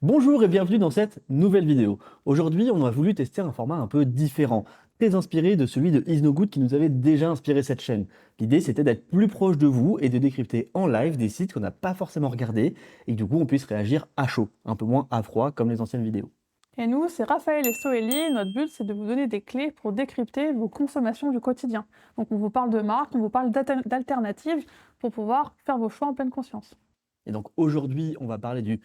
Bonjour et bienvenue dans cette nouvelle vidéo. Aujourd'hui, on a voulu tester un format un peu différent, très inspiré de celui de Is No Good qui nous avait déjà inspiré cette chaîne. L'idée, c'était d'être plus proche de vous et de décrypter en live des sites qu'on n'a pas forcément regardés et que du coup, on puisse réagir à chaud, un peu moins à froid comme les anciennes vidéos. Et nous, c'est Raphaël et Soélie. Notre but, c'est de vous donner des clés pour décrypter vos consommations du quotidien. Donc, on vous parle de marques, on vous parle d'alternatives pour pouvoir faire vos choix en pleine conscience. Et donc aujourd'hui, on va parler du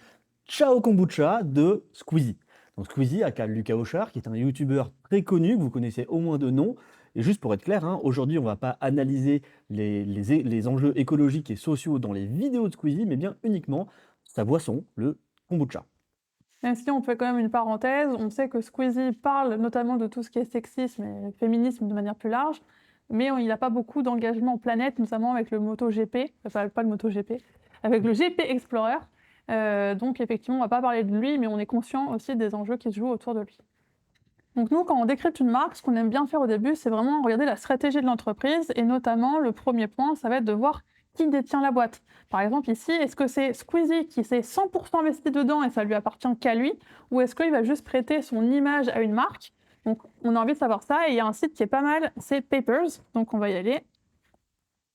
Ciao Kombucha de Squeezie. Donc Squeezie, aka Lucas Auchard, qui est un youtubeur très connu, que vous connaissez au moins de nom. Et juste pour être clair, hein, aujourd'hui, on ne va pas analyser les enjeux écologiques et sociaux dans les vidéos de Squeezie, mais bien uniquement sa boisson, le kombucha. Même si on fait quand même une parenthèse, on sait que Squeezie parle notamment de tout ce qui est sexisme et féminisme de manière plus large, mais il n'a pas beaucoup d'engagement planète, notamment avec le MotoGP, enfin pas le MotoGP, avec le GP Explorer. Donc effectivement, on ne va pas parler de lui, mais on est conscient aussi des enjeux qui se jouent autour de lui. Donc nous, quand on décrypte une marque, ce qu'on aime bien faire au début, c'est vraiment regarder la stratégie de l'entreprise et notamment le premier point, ça va être de voir qui détient la boîte. Par exemple ici, est-ce que c'est Squeezie qui s'est 100% investi dedans et ça lui appartient qu'à lui, ou est-ce qu'il va juste prêter son image à une marque? Donc on a envie de savoir ça et il y a un site qui est pas mal, c'est Papers, donc on va y aller.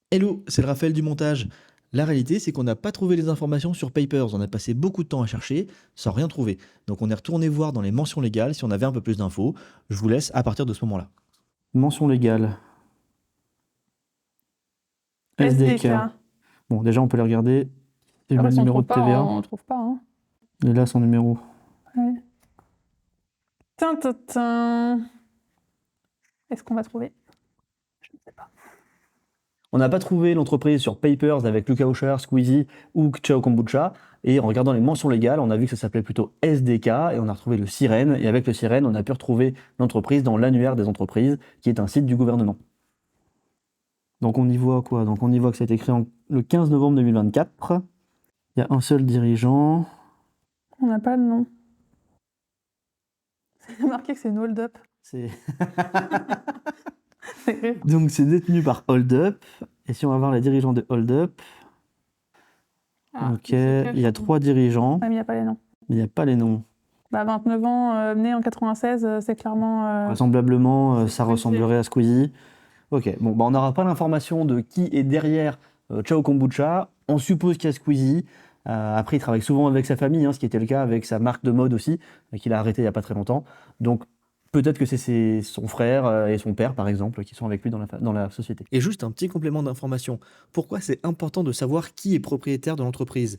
Hello, c'est le Raphaël du montage. La réalité, c'est qu'on n'a pas trouvé les informations sur Papers. On a passé beaucoup de temps à chercher sans rien trouver. Donc on est retourné voir dans les mentions légales si on avait un peu plus d'infos. Je vous laisse à partir de ce moment-là. Mention légale. SDK. SDK. Bon, déjà, on peut les regarder. Si je mets Après, le si on numéro trouve de pas, TVA. on trouve pas. Hein. Il est là, son numéro. Ouais. Tin. Est-ce qu'on va trouver? Je ne sais pas. On n'a pas trouvé l'entreprise sur Papers avec Lucas Auchard, Squeezie ou Ciao Kombucha. Et en regardant les mentions légales, on a vu que ça s'appelait plutôt SDK et on a retrouvé le Sirène. Et avec le Sirène, on a pu retrouver l'entreprise dans l'annuaire des entreprises, qui est un site du gouvernement. Donc on y voit quoi? Donc on y voit que ça a été créé le 15 novembre 2024. Il y a un seul dirigeant. On n'a pas le nom. C'est marqué que c'est une hold-up. C'est... C'est vrai. Donc c'est détenu par Hold Up. Et si on va voir les dirigeants de Hold Up, Ah, ok, c'est il y a 3 dirigeants, Ouais, mais il n'y a pas les noms. mais il n'y a pas les noms. Bah, 29 ans, né en 96, c'est clairement. Vraisemblablement, ça Squeezie. ressemblerait à Squeezie. Ok, bon, bah, on n'aura pas l'information de qui est derrière Ciao Kombucha. On suppose qu'il y a Squeezie. Après, il travaille souvent avec sa famille, hein, ce qui était le cas avec sa marque de mode aussi, qu'il a arrêté il n'y a pas très longtemps. Donc, peut-être que c'est son frère et son père, par exemple, qui sont avec lui dans la société. Et juste un petit complément d'information. Pourquoi c'est important de savoir qui est propriétaire de l'entreprise?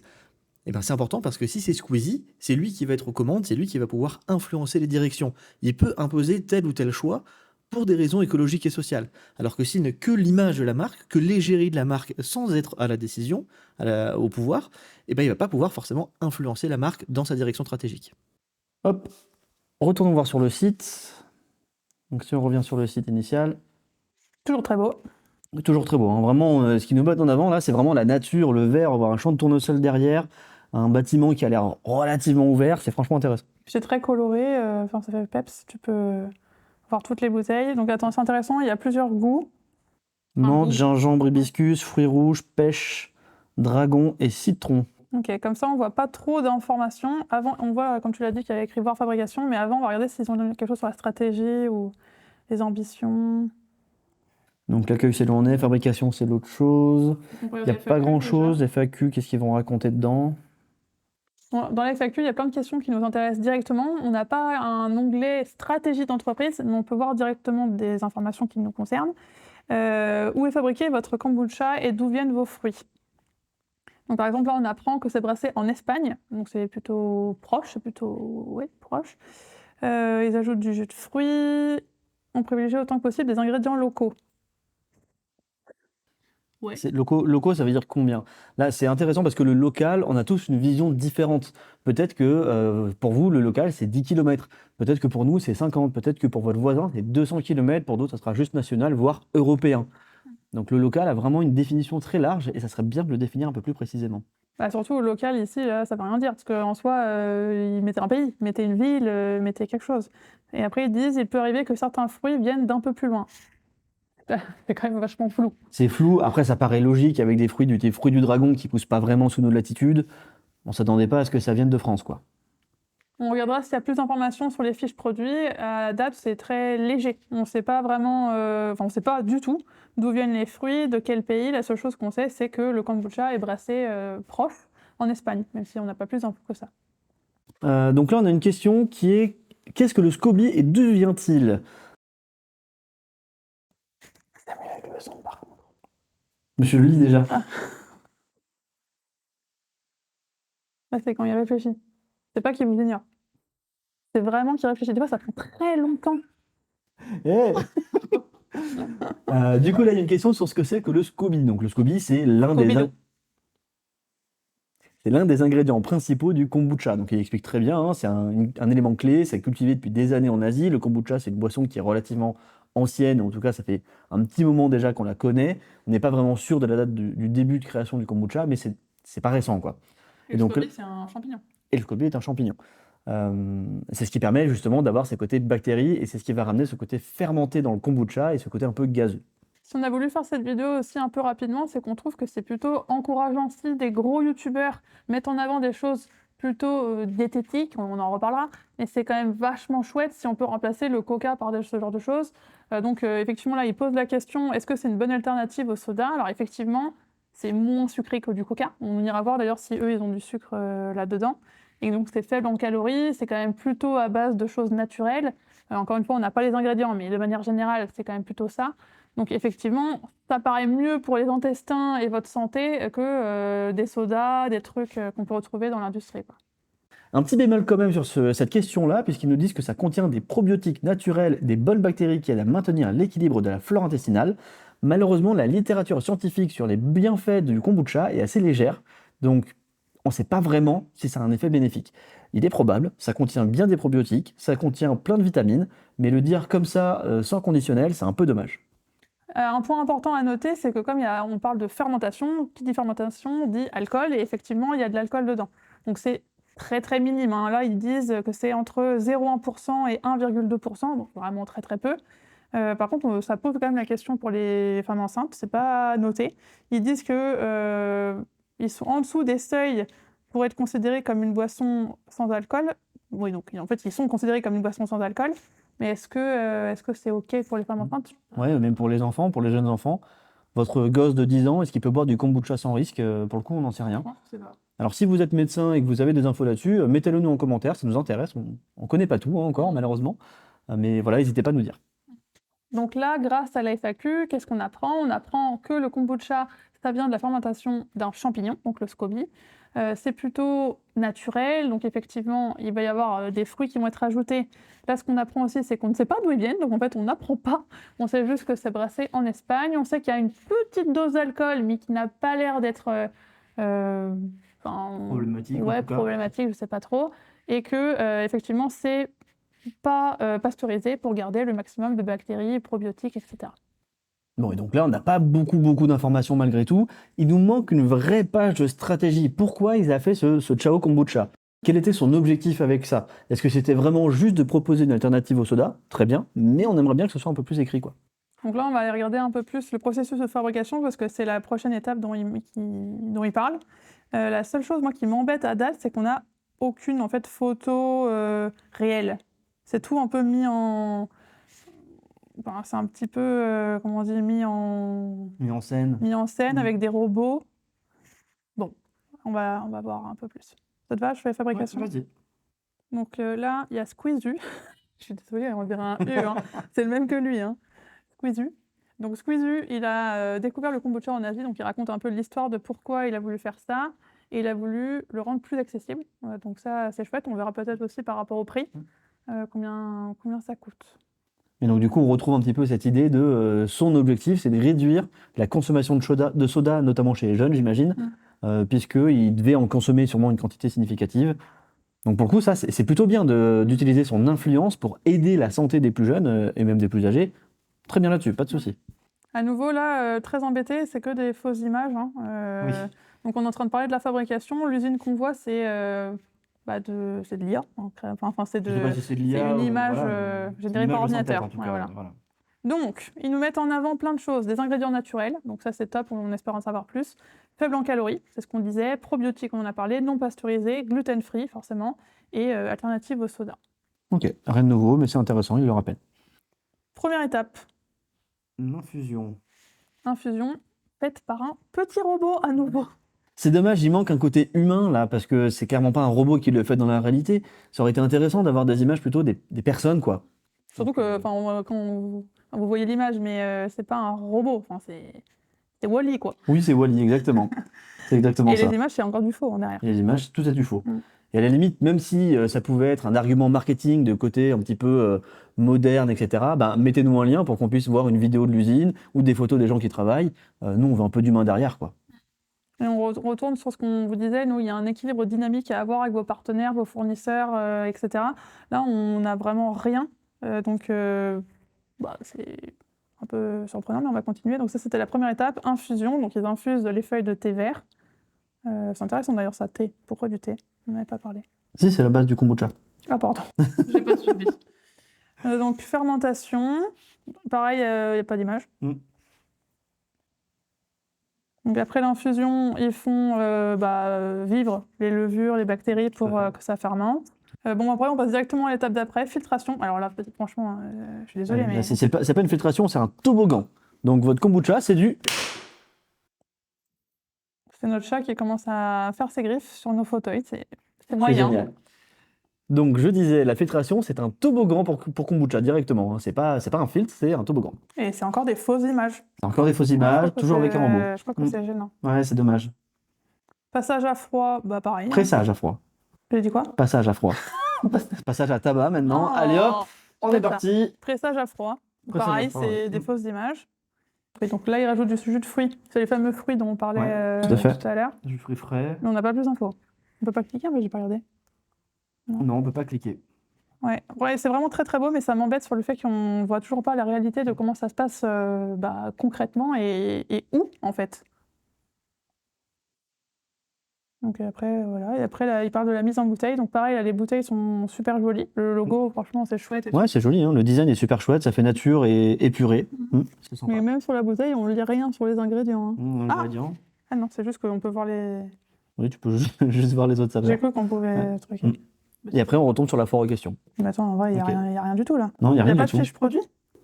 Eh bien, c'est important parce que si c'est Squeezie, c'est lui qui va être aux commandes, c'est lui qui va pouvoir influencer les directions. Il peut imposer tel ou tel choix pour des raisons écologiques et sociales. Alors que s'il n'est que l'image de la marque, que l'égérie de la marque sans être à la décision, au pouvoir, eh ben, il ne va pas pouvoir forcément influencer la marque dans sa direction stratégique. Hop, retournons voir sur le site. Donc, si on revient sur le site initial, Toujours très beau. toujours très beau, hein. Vraiment, ce qui nous met en avant, là, c'est vraiment la nature, le vert, on va voir un champ de tournesol derrière, un bâtiment qui a l'air relativement ouvert, c'est franchement intéressant. C'est très coloré, enfin ça fait peps, tu peux voir toutes les bouteilles. Donc attends, c'est intéressant, il y a plusieurs goûts. Menthe, goût. gingembre, hibiscus, fruits rouges, pêche, dragon et citron. Ok, comme ça on voit pas trop d'informations. Avant, on voit, comme tu l'as dit, qu'il y avait écrit voir fabrication, mais avant on va regarder s'ils ont donné quelque chose sur la stratégie ou les ambitions. Donc l'accueil c'est l'on est, fabrication c'est l'autre chose. On peut Il n'y a regarder pas FAQ grand déjà. chose, FAQ, qu'est-ce qu'ils vont raconter dedans? Bon, dans les FAQ, il y a plein de questions qui nous intéressent directement. On n'a pas un onglet stratégie d'entreprise, mais on peut voir directement des informations qui nous concernent. Où est fabriqué votre kombucha et d'où viennent vos fruits? Donc, par exemple, là, on apprend que c'est brassé en Espagne, donc c'est plutôt proche, proche. Ils ajoutent du jus de fruits. On privilégie autant que possible des ingrédients locaux. Ouais. Locaux, ça veut dire combien? Là, c'est intéressant parce que le local, on a tous une vision différente. Peut-être que pour vous, le local, c'est 10 km. Peut-être que pour nous, c'est 50. Peut-être que pour votre voisin, c'est 200 km. Pour d'autres, ça sera juste national, voire européen. Donc le local a vraiment une définition très large et ça serait bien de le définir un peu plus précisément. Bah, surtout, le local, ici, là, ça ne veut rien dire, parce qu'en soi, ils mettaient un pays, ils mettaient une ville, ils mettaient quelque chose. Et après, ils disent, il peut arriver que certains fruits viennent d'un peu plus loin. C'est quand même vachement flou. C'est flou, après ça paraît logique avec des fruits du dragon qui poussent pas vraiment sous nos latitudes. On s'attendait pas à ce que ça vienne de France, quoi. On regardera s'il y a plus d'informations sur les fiches produits. À date, c'est très léger. On ne sait pas vraiment, on ne sait pas du tout d'où viennent les fruits, de quel pays. La seule chose qu'on sait, c'est que le kombucha est brassé proche en Espagne, même si on n'a pas plus d'infos que ça. Donc là, on a une question qui est qu'est-ce que le SCOBY et d'où vient-il? C'est mieux avec le son, par contre. Je le lis déjà. Là, c'est quand il réfléchit. C'est pas qu'il vous ignore. C'est vraiment qu'il réfléchit. Des fois, ça prend très longtemps. Eh du coup, là, il y a une question sur ce que c'est que le SCOBY. Donc, le SCOBY, c'est l'un des ingrédients principaux du kombucha. Donc, il explique très bien, hein, c'est un élément clé, c'est cultivé depuis des années en Asie. Le kombucha, c'est une boisson qui est relativement ancienne, en tout cas, ça fait un petit moment déjà qu'on la connaît. On n'est pas vraiment sûr de la date du début de création du kombucha, mais c'est pas récent, quoi. Et le SCOBY, c'est un champignon. Et le SCOBY est un champignon. C'est ce qui permet justement d'avoir ces côtés bactéries et c'est ce qui va ramener ce côté fermenté dans le kombucha et ce côté un peu gazeux. Si on a voulu faire cette vidéo aussi un peu rapidement, c'est qu'on trouve que c'est plutôt encourageant si des gros youtubeurs mettent en avant des choses plutôt diététiques, on en reparlera, mais c'est quand même vachement chouette si on peut remplacer le coca par ce genre de choses. Donc effectivement là, il pose la question, est-ce que c'est une bonne alternative au soda? Alors effectivement, c'est moins sucré que du coca. On ira voir d'ailleurs si eux, ils ont du sucre là-dedans. Et donc c'est faible en calories, c'est quand même plutôt à base de choses naturelles. Encore une fois, on n'a pas les ingrédients, mais de manière générale, c'est quand même plutôt ça. Donc effectivement, ça paraît mieux pour les intestins et votre santé que des sodas, des trucs qu'on peut retrouver dans l'industrie, quoi. Un petit bémol quand même sur cette question-là, puisqu'ils nous disent que ça contient des probiotiques naturels, des bonnes bactéries qui aident à maintenir l'équilibre de la flore intestinale. Malheureusement, la littérature scientifique sur les bienfaits du kombucha est assez légère, donc on ne sait pas vraiment si ça a un effet bénéfique. Il est probable, ça contient bien des probiotiques, ça contient plein de vitamines, mais le dire comme ça, sans conditionnel, c'est un peu dommage. Un point important à noter, c'est que comme on parle de fermentation, qui dit fermentation dit alcool, et effectivement, il y a de l'alcool dedans. Donc c'est très très minime, hein. Là, ils disent que c'est entre 0,1% et 1,2%, donc vraiment très très peu. Par contre, ça pose quand même la question pour les femmes enceintes, c'est pas noté. Ils disent que ils sont en dessous des seuils pour être considérés comme une boisson sans alcool. Oui, donc en fait, ils sont considérés comme une boisson sans alcool. Mais est-ce que c'est OK pour les femmes enceintes? Ouais, même pour les enfants, pour les jeunes enfants. Votre gosse de 10 ans, est-ce qu'il peut boire du kombucha sans risque? Pour le coup, on n'en sait rien. Je sais pas. Alors, si vous êtes médecin et que vous avez des infos là-dessus, mettez-le nous en commentaire, ça nous intéresse. On ne connaît pas tout hein, encore, malheureusement. Mais voilà, n'hésitez pas à nous dire. Donc là, grâce à la FAQ, qu'est-ce qu'on apprend? On apprend que le kombucha, ça vient de la fermentation d'un champignon, donc le SCOBY. C'est plutôt naturel, donc effectivement, il va y avoir des fruits qui vont être ajoutés. Là, ce qu'on apprend aussi, c'est qu'on ne sait pas d'où ils viennent, donc en fait, on n'apprend pas. On sait juste que c'est brassé en Espagne. On sait qu'il y a une petite dose d'alcool, mais qui n'a pas l'air d'être Problématique, ouais, en tout cas. problématique, je ne sais pas trop. Et que, effectivement, c'est pas pasteurisé pour garder le maximum de bactéries, probiotiques, etc. Bon, et donc là, on n'a pas beaucoup d'informations malgré tout. Il nous manque une vraie page de stratégie. Pourquoi ils ont fait ce Chao Kombucha? Quel était son objectif avec ça? Est-ce que c'était vraiment juste de proposer une alternative au soda? Très bien, mais on aimerait bien que ce soit un peu plus écrit, quoi. Donc là, on va aller regarder un peu plus le processus de fabrication parce que c'est la prochaine étape dont il parle. La seule chose, moi, qui m'embête à date, c'est qu'on n'a aucune, en fait, photo réelle. C'est tout un peu mis en... Enfin, c'est un petit peu, comment on dit, mis en scène avec des robots. Bon, on va voir un peu plus. Ça te va, je fais la fabrication? Ouais, vas-y. Donc là, il y a Squeezu. Je suis désolée, on dirait un U, hein. C'est le même que lui, hein. Squeezu. Donc Squeezu, il a découvert le kombucha en Asie, donc il raconte un peu l'histoire de pourquoi il a voulu faire ça, et il a voulu le rendre plus accessible. Donc ça, c'est chouette. On verra peut-être aussi par rapport au prix, combien ça coûte. Et donc du coup, on retrouve un petit peu cette idée de son objectif, c'est de réduire la consommation de soda, notamment chez les jeunes, j'imagine, puisqu'il devait en consommer sûrement une quantité significative. Donc pour le coup, ça, c'est plutôt bien d'utiliser son influence pour aider la santé des plus jeunes et même des plus âgés. Très bien là-dessus, pas de souci. À nouveau, là, très embêté, c'est que des fausses images, hein. Oui. Donc on est en train de parler de la fabrication. L'usine qu'on voit, c'est de l'IA. Enfin, c'est Je sais pas si c'est de l'IA une ou- image voilà, générée une par image de synthèse, ordinateur. en tout Ouais, cas, voilà. voilà. Donc, ils nous mettent en avant plein de choses, des ingrédients naturels, donc ça c'est top, on espère en savoir plus. Faible en calories, c'est ce qu'on disait, probiotiques, on en a parlé, non pasteurisés, gluten-free forcément, et alternative au soda. Ok, rien de nouveau, mais c'est intéressant, il le rappelle. Première étape, L'infusion. infusion faite par un petit robot à nouveau. C'est dommage, il manque un côté humain là, parce que c'est clairement pas un robot qui le fait dans la réalité. Ça aurait été intéressant d'avoir des images plutôt des personnes, quoi. Surtout que quand vous voyez l'image, mais c'est pas un robot, c'est Wall-E quoi. Oui, c'est Wall-E, exactement. C'est exactement Et ça. les images, c'est encore du faux en derrière. Et les images, tout est du faux. Mm. Et à la limite, même si ça pouvait être un argument marketing de côté un petit peu moderne, etc., ben, mettez-nous un lien pour qu'on puisse voir une vidéo de l'usine ou des photos des gens qui travaillent. Nous, on veut un peu d'humain derrière, quoi. Et on retourne sur ce qu'on vous disait, nous, il y a un équilibre dynamique à avoir avec vos partenaires, vos fournisseurs, etc. Là, on n'a vraiment rien. C'est un peu surprenant, mais on va continuer. Donc ça, c'était la première étape, infusion. Donc ils infusent les feuilles de thé vert. C'est intéressant d'ailleurs ça, thé. Pourquoi du thé? On n'avait pas parlé. Si, c'est la base du kombucha. Ah pardon, j'ai pas suivi. Donc fermentation. Pareil, il n'y a pas d'image. Mm. Donc après l'infusion, ils font vivre les levures, les bactéries pour que ça fermente. Après, on passe directement à l'étape d'après, filtration. Alors là, franchement, je suis désolée, mais... C'est pas une filtration, c'est un toboggan. Donc votre kombucha, c'est du... C'est notre chat qui commence à faire ses griffes sur nos fauteuils, c'est C'est moyen. génial. Donc je disais, la filtration, c'est un toboggan pour kombucha directement. Hein. C'est pas un filtre, c'est un toboggan. Et c'est encore des fausses images. C'est encore des fausses Je images, crois que toujours avec un robot. Je crois que c'est gênant. Ouais, c'est dommage. Passage à froid, pareil. Pressage à froid. J'ai dit quoi? Passage à froid. Passage à tabac maintenant. Oh, Allez hop, on est c'est ça. parti. Pressage à froid. Pressage à Pareil, froid, c'est ouais. des fausses images. Et donc là, ils rajoutent du jus de fruits. C'est les fameux fruits dont on parlait Ouais, tout à fait. tout à l'heure. Du fruit frais. Mais on n'a pas plus d'infos. On peut pas cliquer, mais j'ai pas regardé. Non, on peut pas cliquer. Ouais, c'est vraiment très très beau, mais ça m'embête sur le fait qu'on voit toujours pas la réalité de comment ça se passe concrètement et où en fait. Donc après, voilà. Et après, là, il parle de la mise en bouteille. Donc pareil, là, les bouteilles sont super jolies. Le logo, franchement, c'est chouette. Et Ouais, c'est joli, hein. Le design est super chouette, ça fait nature et épuré. C'est sympa. mais même sur la bouteille, on ne lit rien sur les ingrédients. Hein. Ingrédients. Ah non, c'est juste qu'on peut voir les... Oui, tu peux juste voir les autres saveurs. J'ai cru qu'on pouvait truquer. Mm. Et après, on retombe sur la foire aux questions. Mais attends, en vrai, il n'y a, Ok. y a rien du tout là. Non, il n'y a Il n'y rien a pas du de tout. fiche produit.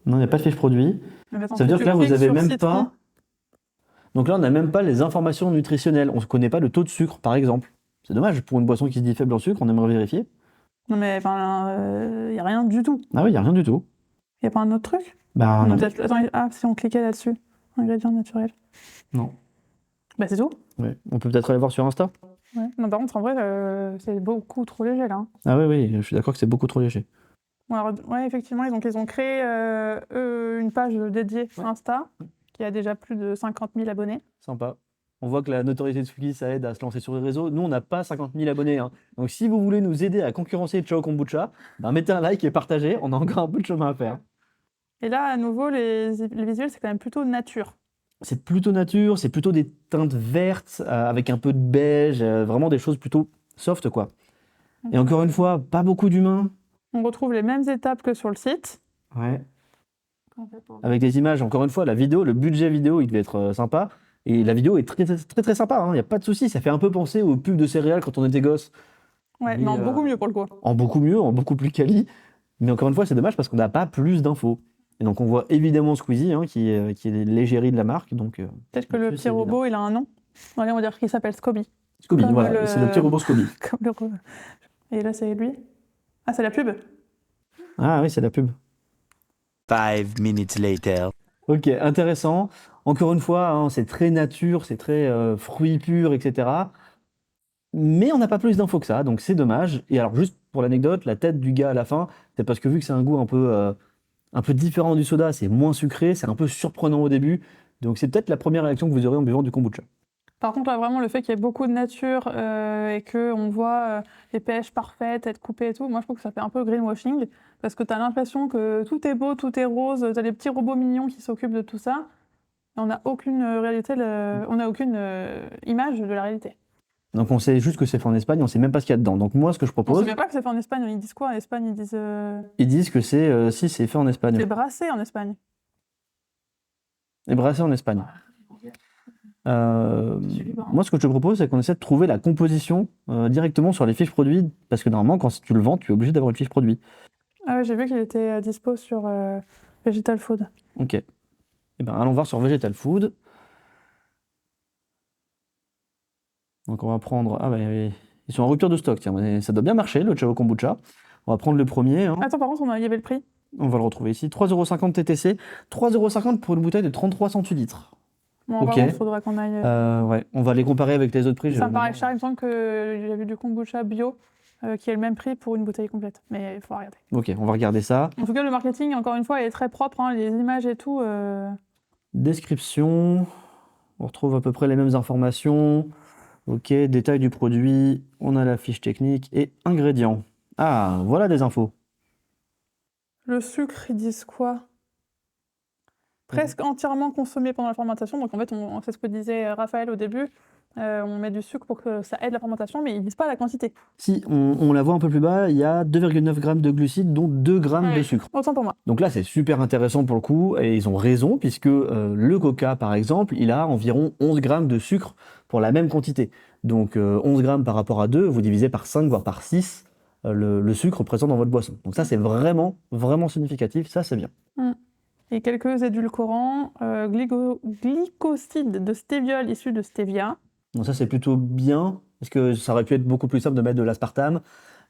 Non, il n'y a pas de fiche produit. Mais attends, Ça veut dire si que là, tu vous cliques avez sur même citron- pas... Donc là, on n'a même pas les informations nutritionnelles. On ne connaît pas le taux de sucre, par exemple. C'est dommage, pour une boisson qui se dit faible en sucre, on aimerait vérifier. Non mais enfin, il n'y a rien du tout. Ah oui, il n'y a rien du tout. Il n'y a pas un autre truc? Bah non. Attends, si on cliquait là-dessus, ingrédients naturels. Non. Bah c'est tout. Ouais. On peut peut-être aller voir sur Insta. Ouais. Non, par contre, en vrai, c'est beaucoup trop léger là. Hein. Ah oui, je suis d'accord que c'est beaucoup trop léger. Bon, alors, ouais, effectivement, ils ont créé une page dédiée sur Insta qui a déjà plus de 50 000 abonnés. Sympa. On voit que la notoriété de Squeezie, ça aide à se lancer sur les réseaux. Nous, on n'a pas 50 000 abonnés. Hein. Donc, si vous voulez nous aider à concurrencer Ciao Kombucha, mettez un like et partagez. On a encore un peu de chemin à faire. Et là, à nouveau, les visuels, c'est quand même plutôt nature. C'est plutôt nature, c'est plutôt des teintes vertes avec un peu de beige, vraiment des choses plutôt soft, quoi. Et encore une fois, pas beaucoup d'humains. On retrouve les mêmes étapes que sur le site. Ouais. Avec des images, encore une fois, la vidéo, le budget vidéo, il devait être sympa. Et la vidéo est très, très, très, très sympa, il n'y a pas de souci. Ça fait un peu penser aux pubs de céréales quand on était gosse. Ouais, Mais, mais en beaucoup mieux pour le coup. En beaucoup mieux, en beaucoup plus quali. Mais encore une fois, c'est dommage parce qu'on n'a pas plus d'infos. Et donc, on voit évidemment Squeezie, qui est l'égérie de la marque. Donc, peut-être que le petit robot, il a un nom. Allez, on va dire qu'il s'appelle Scoby. Scoby, voilà, c'est le petit robot Scoby. Comme le robot. Et là, c'est lui. Ah, c'est la pub. Ah oui, c'est la pub. 5 minutes later. Ok, intéressant. Encore une fois, c'est très nature, c'est très fruits purs, etc. Mais on n'a pas plus d'infos que ça, donc c'est dommage. Et alors, juste pour l'anecdote, la tête du gars à la fin, c'est parce que vu que c'est un goût un peu différent du soda, c'est moins sucré, c'est un peu surprenant au début. Donc c'est peut-être la première réaction que vous aurez en buvant du kombucha. Par contre, là, vraiment, le fait qu'il y ait beaucoup de nature et qu'on voit les pêches parfaites, être coupées et tout, moi, je trouve que ça fait un peu greenwashing, parce que tu as l'impression que tout est beau, tout est rose, tu as les petits robots mignons qui s'occupent de tout ça, et on n'a aucune réalité, on n'a aucune image de la réalité. Donc on sait juste que c'est fait en Espagne, on sait même pas ce qu'il y a dedans. Donc moi, ce que je On ne propose... sait même pas que c'est fait en Espagne, ils disent quoi en Espagne? Ils disent... Ils disent que c'est fait en Espagne. C'est brassé en Espagne. et brassé en Espagne. Moi, ce que je te propose, c'est qu'on essaie de trouver la composition directement sur les fiches produits, parce que normalement, quand tu le vends, tu es obligé d'avoir une fiche produit. Ah ouais, j'ai vu qu'il était dispo sur Vegetal Food. Ok. Eh ben, allons voir sur Vegetal Food. Donc, on va prendre. Ah, bah, ils sont en rupture de stock, tiens, mais ça doit bien marcher, le Chao Kombucha. On va prendre le premier, hein. Attends, par contre, il y avait le prix. On va le retrouver ici. 3,50 € TTC. 3,50 € pour une bouteille de 33 centilitres. Bon, Ok. par contre, il faudra qu'on aille. Ouais, on va les comparer avec les autres prix. Ça me paraît cher, il me semble que j'ai vu du kombucha bio qui est le même prix pour une bouteille complète. Mais il faut regarder. Ok, on va regarder ça. En tout cas, le marketing, encore une fois, est très propre, hein, les images et tout. Description. On retrouve à peu près les mêmes informations. Ok, détail du produit. On a la fiche technique et ingrédients. Ah, voilà des infos. Le sucre, ils disent quoi? Presque entièrement consommé pendant la fermentation. Donc en fait, c'est ce que disait Raphaël au début. On met du sucre pour que ça aide la fermentation, mais ils disent pas la quantité. Si, on la voit un peu plus bas, il y a 2,9 grammes de glucides, dont 2 grammes de sucre. Autant pour moi. Donc là, c'est super intéressant pour le coup, et ils ont raison, puisque le Coca, par exemple, il a environ 11 grammes de sucre pour la même quantité. Donc 11 grammes par rapport à 2, vous divisez par 5, voire par 6 le sucre présent dans votre boisson. Donc ça, c'est vraiment, vraiment significatif, ça, c'est bien. Et quelques édulcorants, glycosides de stéviol issus de stevia. Donc ça, c'est plutôt bien, parce que ça aurait pu être beaucoup plus simple de mettre de l'aspartame.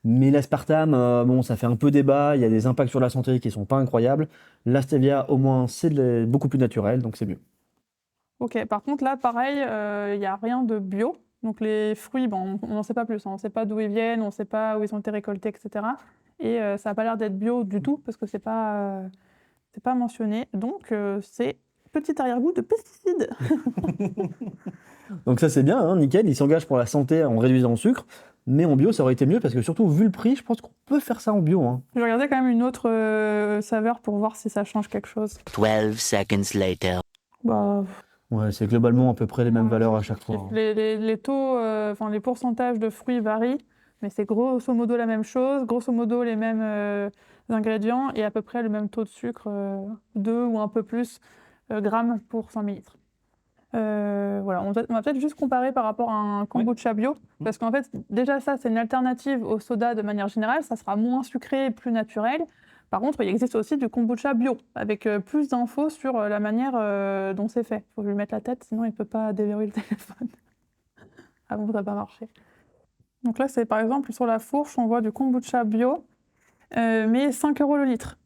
Mais l'aspartame, bon, ça fait un peu débat, il y a des impacts sur la santé qui sont pas incroyables. La stevia, au moins, c'est beaucoup plus naturel, donc c'est mieux. Ok, par contre, là, pareil, il n'y a rien de bio. Donc les fruits, bon, on n'en sait pas plus, hein. On ne sait pas d'où ils viennent, on ne sait pas où ils ont été récoltés, etc. Et ça n'a pas l'air d'être bio du tout, parce que c'est pas mentionné. Donc c'est petit arrière-goût de pesticides. Donc ça c'est bien, hein, nickel, ils s'engagent pour la santé en réduisant le sucre, mais en bio ça aurait été mieux parce que surtout vu le prix, je pense qu'on peut faire ça en bio, hein. Je vais regarder quand même une autre saveur pour voir si ça change quelque chose. 12 seconds later. Bah, Ouais, c'est globalement à peu près les mêmes valeurs à chaque fois. les taux, enfin les pourcentages de fruits varient, mais c'est grosso modo la même chose, grosso modo les mêmes ingrédients et à peu près le même taux de sucre, 2 ou un peu plus grammes pour 100 ml. Voilà, on va peut-être juste comparer par rapport à un kombucha bio, parce qu'en fait, déjà ça, c'est une alternative au soda de manière générale, ça sera moins sucré et plus naturel. Par contre, il existe aussi du kombucha bio, avec plus d'infos sur la manière dont c'est fait. Il faut lui mettre la tête, sinon il ne peut pas déverrouiller le téléphone. Ah bon, ça n'a pas marché. Donc là, c'est par exemple, sur la fourche, on voit du kombucha bio, mais 5 € le litre.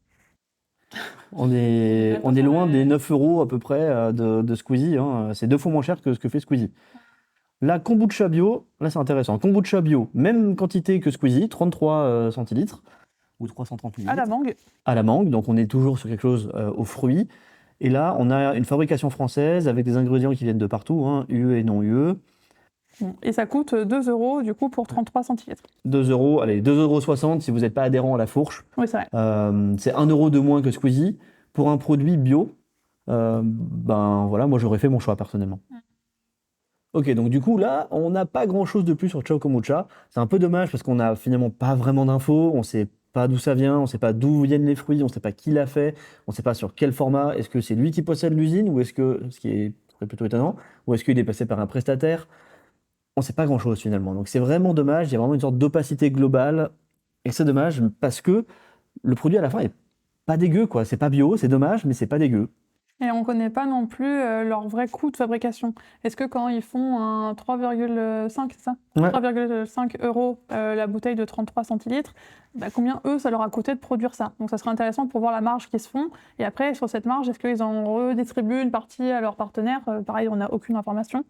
On est loin des 9 € à peu près de Squeezie, hein. C'est 2 fois moins cher que ce que fait Squeezie. La kombucha bio, là c'est intéressant. Kombucha bio, même quantité que Squeezie, 33 centilitres, ou 330 ml. À la mangue. À la mangue, donc on est toujours sur quelque chose aux fruits. Et là, on a une fabrication française avec des ingrédients qui viennent de partout, hein, UE et non UE. Et ça coûte 2 € du coup pour 33 centilitres. 2 €, allez, 2,60 € si vous n'êtes pas adhérent à la fourche. Oui, c'est vrai. C'est 1 € de moins que Squeezie. Pour un produit bio, ben voilà, moi j'aurais fait mon choix personnellement. Ok, donc du coup là, on n'a pas grand chose de plus sur Chao Kombucha. C'est un peu dommage parce qu'on n'a finalement pas vraiment d'infos, on sait pas d'où ça vient, on sait pas d'où viennent les fruits, on sait pas qui l'a fait, on sait pas sur quel format, est-ce que c'est lui qui possède l'usine ou est-ce que, ce qui serait plutôt étonnant, ou est-ce qu'il est passé par un prestataire? On sait pas grand chose finalement. Donc c'est vraiment dommage, il y a vraiment une sorte d'opacité globale et c'est dommage parce que le produit à la fin est pas dégueu quoi, c'est pas bio, c'est dommage, mais c'est pas dégueu. Et on ne connaît pas non plus leur vrai coût de fabrication. Est-ce que quand ils font un 3,5, c'est ça? Ouais. 3,5 € la bouteille de 33 centilitres, bah, combien eux, ça leur a coûté de produire ça? Donc ça serait intéressant pour voir la marge qu'ils se font. Et après, sur cette marge, est-ce qu'ils en redistribuent une partie à leurs partenaires? Pareil, on n'a aucune information.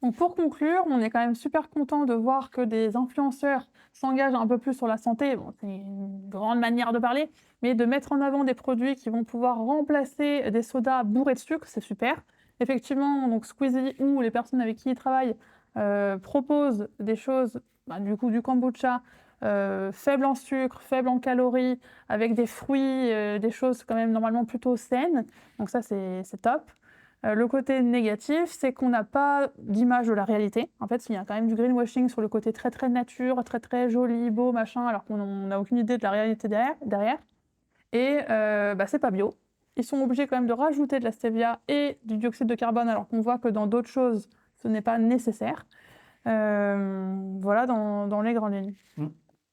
Donc pour conclure, on est quand même super content de voir que des influenceurs s'engagent un peu plus sur la santé. Bon, c'est une grande manière de parler, mais de mettre en avant des produits qui vont pouvoir remplacer des sodas bourrés de sucre, c'est super. Effectivement, donc Squeezie ou les personnes avec qui ils travaillent proposent des choses, du coup du kombucha, faible en sucre, faible en calories, avec des fruits, des choses quand même normalement plutôt saines. Donc ça, c'est top. Le côté négatif, c'est qu'on n'a pas d'image de la réalité. En fait, il y a quand même du greenwashing sur le côté très très nature, très très joli, beau, machin, alors qu'on n'a aucune idée de la réalité derrière. Et c'est pas bio. ils sont obligés quand même de rajouter de la stevia et du dioxyde de carbone, alors qu'on voit que dans d'autres choses, ce n'est pas nécessaire. Voilà dans les grandes lignes.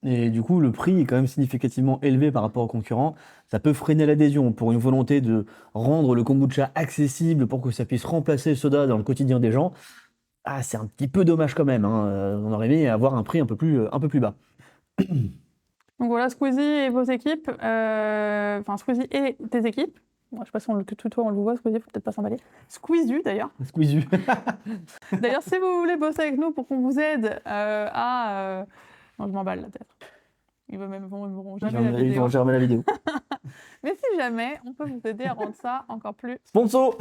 Et du coup, le prix est quand même significativement élevé par rapport aux concurrents. Ça peut freiner l'adhésion pour une volonté de rendre le kombucha accessible pour que ça puisse remplacer le soda dans le quotidien des gens. Ah, c'est un petit peu dommage quand même, hein. On aurait aimé avoir un prix un peu plus bas. Donc voilà, Squeezie et vos équipes, enfin Squeezie et tes équipes. Moi, je ne sais pas si on le tutoie, on le voit, Squeezie, faut peut-être pas s'emballer. Squeezie d'ailleurs. Squeezie. D'ailleurs, si vous voulez bosser avec nous pour qu'on vous aide à... Non, je m'emballe là peut-être. Ils verront jamais la Ils vidéo. vont jamais la vidéo. Mais si jamais, on peut vous aider à rendre ça encore plus... Sponsor!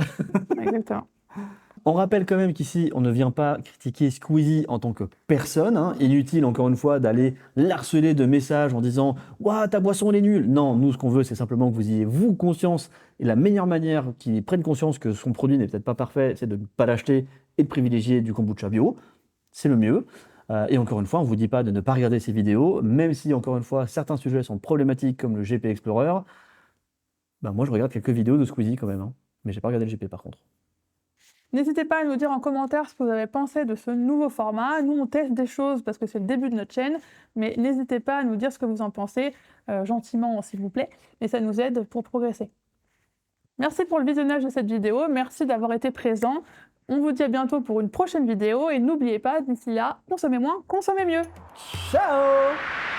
Exactement. On rappelle quand même qu'ici, on ne vient pas critiquer Squeezie en tant que personne, hein. Inutile, encore une fois, d'aller l'harceler de messages en disant « Ouah, ta boisson, elle est nulle !» Non, nous, ce qu'on veut, c'est simplement que vous ayez, vous, conscience. Et la meilleure manière qu'ils prennent conscience que son produit n'est peut-être pas parfait, c'est de ne pas l'acheter et de privilégier du kombucha bio. C'est le mieux. Et encore une fois, on ne vous dit pas de ne pas regarder ces vidéos, même si, encore une fois, certains sujets sont problématiques, comme le GP Explorer. Ben, moi, je regarde quelques vidéos de Squeezie quand même, hein. Mais j'ai pas regardé le GP par contre. N'hésitez pas à nous dire en commentaire ce que vous avez pensé de ce nouveau format. Nous, on teste des choses parce que c'est le début de notre chaîne, mais n'hésitez pas à nous dire ce que vous en pensez, gentiment s'il vous plaît, et ça nous aide pour progresser. Merci pour le visionnage de cette vidéo, merci d'avoir été présent. On vous dit à bientôt pour une prochaine vidéo, et n'oubliez pas, d'ici là, consommez moins, consommez mieux. Ciao!